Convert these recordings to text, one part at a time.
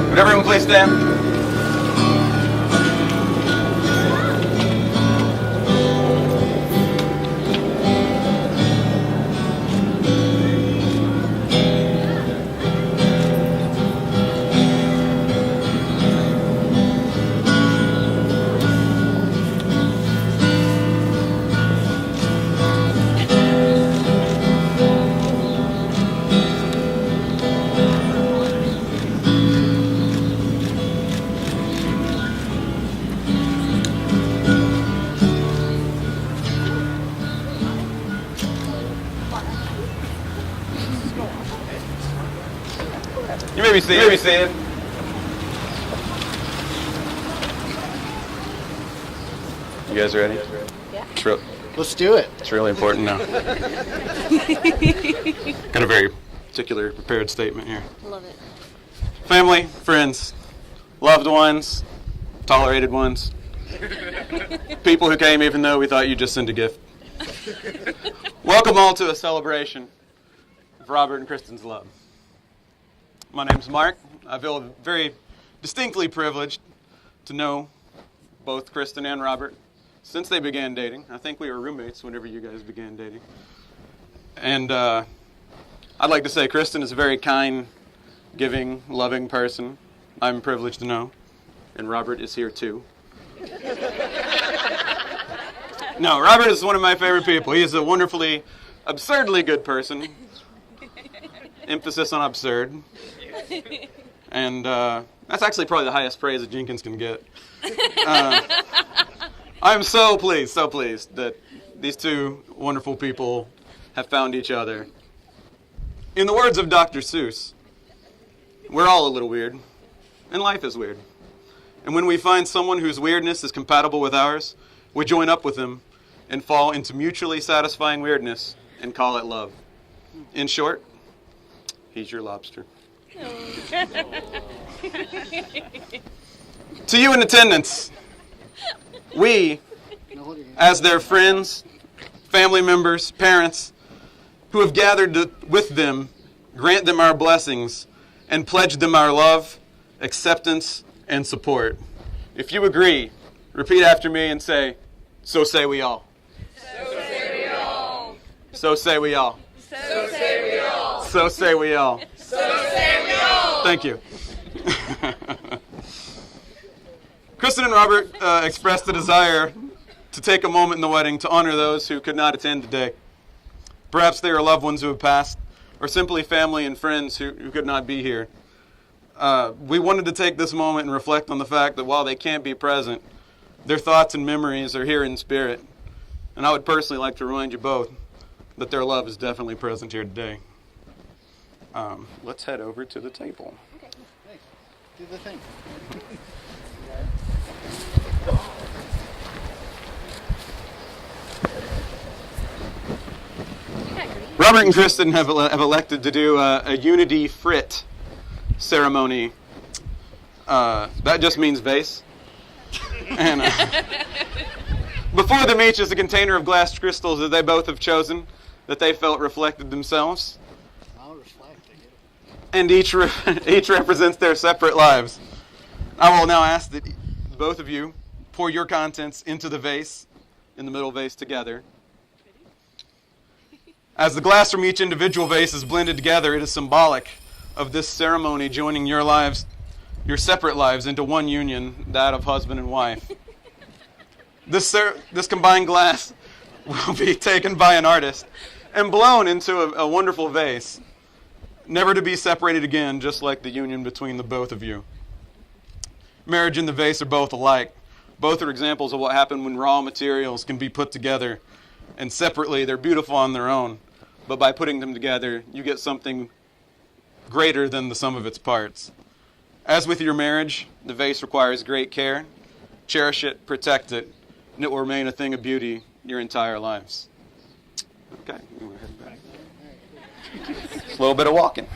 Would everyone please stand? You may be seated. You guys ready? Yeah. Let's do it. It's really important now. Got a very particular prepared statement here. Love it. Family, friends, loved ones, tolerated ones, people who came even though we thought you'd just send a gift. Welcome all to a celebration of Robert and Kristin's love. My name's Mark. I feel very distinctly privileged to know both Kristin and Robert since they began dating. I think we were roommates whenever you guys began dating. And I'd like to say Kristin is a very kind, giving, loving person. I'm privileged to know. And Robert is here too. No, Robert is one of my favorite people. He is a wonderfully, absurdly good person. Emphasis on absurd. And that's actually probably the highest praise that Jenkins can get. I'm so pleased that these two wonderful people have found each other. In the words of Dr. Seuss, we're all a little weird, and life is weird. And when we find someone whose weirdness is compatible with ours, we join up with them and fall into mutually satisfying weirdness and call it love. In short, he's your lobster. To you in attendance, we, as their friends, family members, parents, who have gathered with them, grant them our blessings and pledge them our love, acceptance, and support. If you agree, repeat after me and say, "So say we all." So say we all. So say we all. So say we all. So say we all. So say we all. Thank you. Kristin and Robert expressed a desire to take a moment in the wedding to honor those who could not attend today. Perhaps they are loved ones who have passed, or simply family and friends who could not be here. We wanted to take this moment and reflect on the fact that while they can't be present, their thoughts and memories are here in spirit. And I would personally like to remind you both that their love is definitely present here today. Let's head over to the table. Okay. Do the thing. Robert and Kristin have elected to do a unity frit ceremony. That just means vase. And before them each is a container of glass crystals that they both have chosen, that they felt reflected themselves. I'll reflect. And each represents their separate lives. I will now ask that both of you pour your contents into the vase, in the middle vase together. As the glass from each individual vase is blended together, it is symbolic of this ceremony joining your lives, your separate lives, into one union, that of husband and wife. This combined glass will be taken by an artist and blown into a wonderful vase, never to be separated again, just like the union between the both of you. Marriage and the vase are both alike. Both are examples of what happened when raw materials can be put together, and separately they're beautiful on their own, but by putting them together, you get something greater than the sum of its parts. As with your marriage, the vase requires great care. Cherish it, protect it, and it will remain a thing of beauty your entire lives. Okay, we're heading back. Just a little bit of walking.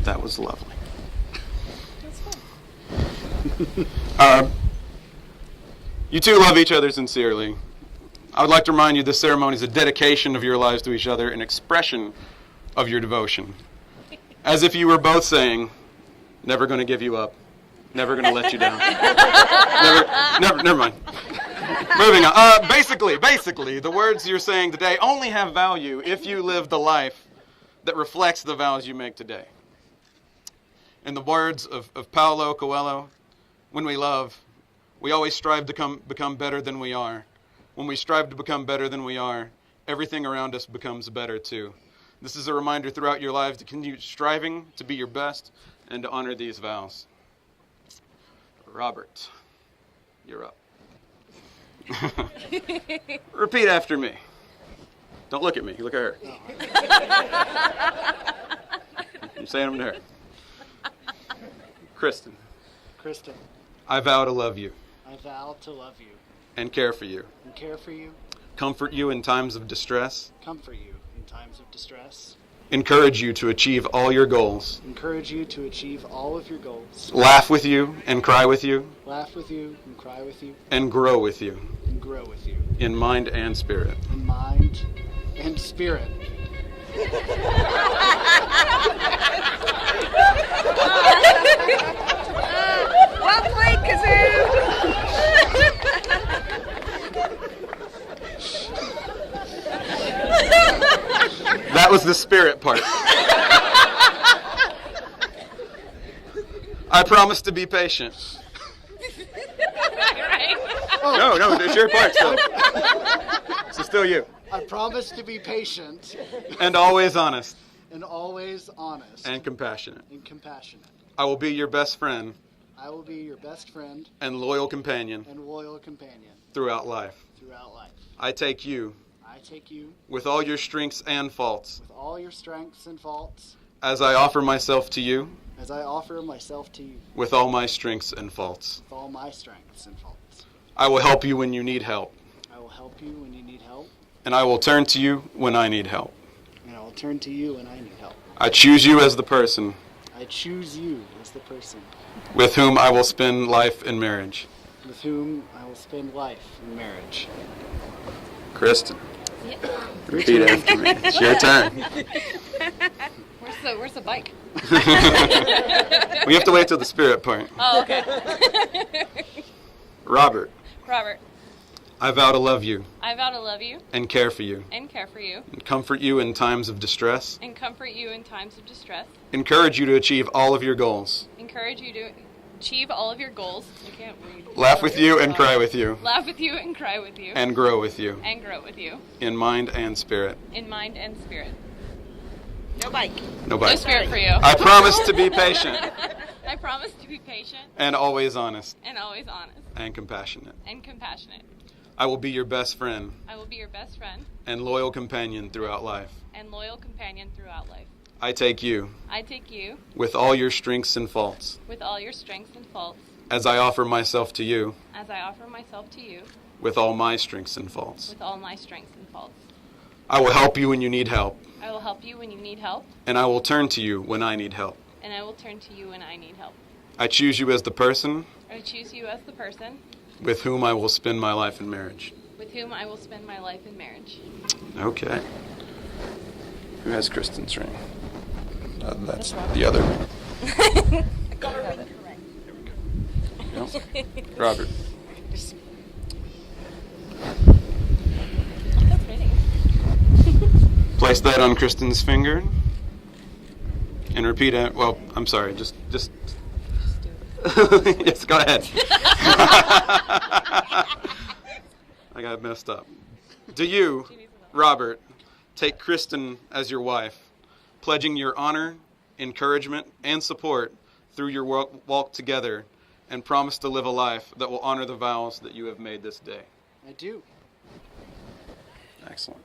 That was lovely. You two love each other sincerely. I would like to remind you this ceremony is a dedication of your lives to each other, an expression of your devotion. As if you were both saying, never going to give you up, never going to let you down. Never mind. Moving on. Basically, the words you're saying today only have value if you live the life that reflects the vows you make today. In the words of Paulo Coelho, when we love, we always strive to become better than we are. When we strive to become better than we are, everything around us becomes better too. This is a reminder throughout your lives to continue striving to be your best and to honor these vows. Robert, you're up. Repeat after me. Don't look at me. You look at her. I'm saying them to her. Kristin. Kristin, I vow to love you. I vow to love you. And care for you. And care for you. Comfort you in times of distress. Comfort you in times of distress. Encourage you to achieve all your goals. Encourage you to achieve all of your goals. Laugh with you and cry with you. Laugh with you and cry with you. And grow with you. And grow with you. In mind and spirit. In mind and spirit. Well played, Kazoo! That was the spirit part. I promise to be patient. Right. No, it's your part still. So still you. I promise to be patient. And always honest. And always honest. And compassionate. And compassionate. I will be your best friend. I will be your best friend. And loyal companion. And loyal companion. Throughout life. Throughout life. I take you. I take you. With all your strengths and faults. With all your strengths and faults. As I offer myself to you. As I offer myself to you. With all my strengths and faults. With all my strengths and faults. I will help you when you need help. I will help you when you need help. And I will turn to you when I need help. And I will turn to you when I need help. I choose you as the person. I choose you as the person. With whom I will spend life in marriage. With whom I will spend life in marriage. Kristin. Yeah. Repeat after me. It's your turn. Where's the bike? We have to wait till the spirit part. Oh, okay. Robert. Robert. I vow to love you. I vow to love you. And care for you. And care for you. And comfort you in times of distress. And comfort you in times of distress. Encourage you to achieve all of your goals. Encourage you to achieve all of your goals. I can't read. Laugh with you and cry with you. Laugh with you and cry with you. And grow with you. And grow with you. In mind and spirit. In mind and spirit. No bike. No bike. No spirit for you. I promise to be patient. I promise to be patient. And always honest. And always honest. And compassionate. And compassionate. I will be your best friend I will be your best friend and loyal companion throughout life. and loyal companion throughout life. I take you, I take you, with all your strengths and faults, with all your strengths and faults, as I offer myself to you, as I offer myself to you, with all my strengths and faults. with all my strengths and faults. I will help you when you need help, I will help you when you need help, and I will turn to you when I need help. and I will turn to you when I need help. I choose you as the person I choose you as the person with whom I will spend my life in marriage. with whom I will spend my life in marriage. Okay. Who has Kristen's ring? That's the other ring. Got a ring correct. Yep. Robert. That's pretty. Place that on Kristen's finger. And repeat it. Well, I'm sorry. Just. Yes, go ahead. I got messed up. Do you, Robert, take Kristin as your wife, pledging your honor, encouragement, and support through your walk together, and promise to live a life that will honor the vows that you have made this day? I do. Excellent.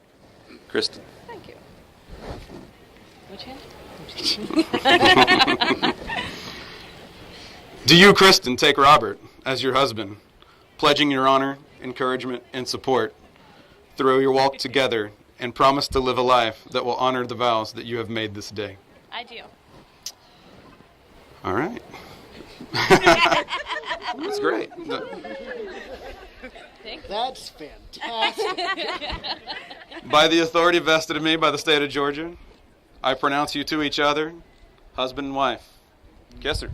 Kristin. Thank you. Which hand? Do you, Kristin, take Robert as your husband, pledging your honor, encouragement, and support through your walk together, and promise to live a life that will honor the vows that you have made this day? I do. All right. That's great. That's fantastic. By the authority vested in me by the state of Georgia, I pronounce you to each other, husband and wife. Kiss her.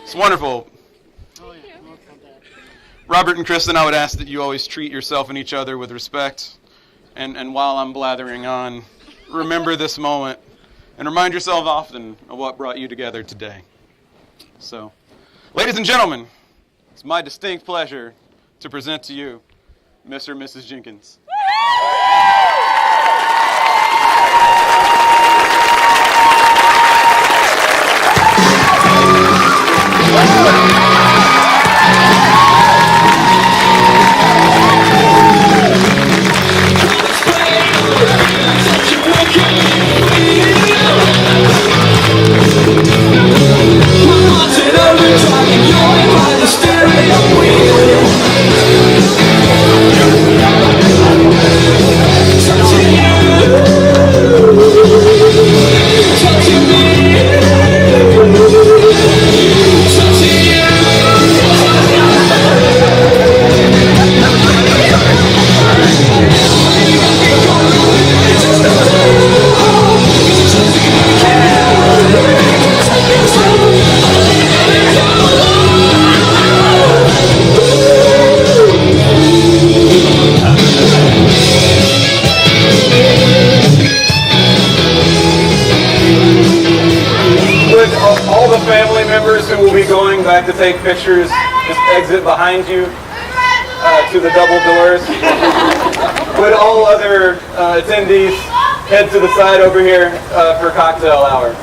It's wonderful. Oh, yeah. Well, it's not bad. Robert and Kristin, I would ask that you always treat yourself and each other with respect. And while I'm blathering on, remember this moment and remind yourself often of what brought you together today. So, ladies and gentlemen, it's my distinct pleasure to present to you Mr. and Mrs. Jenkins. All the family members who will be going back to take pictures, just exit behind you to the double doors. Would all other attendees head to the side over here for cocktail hour?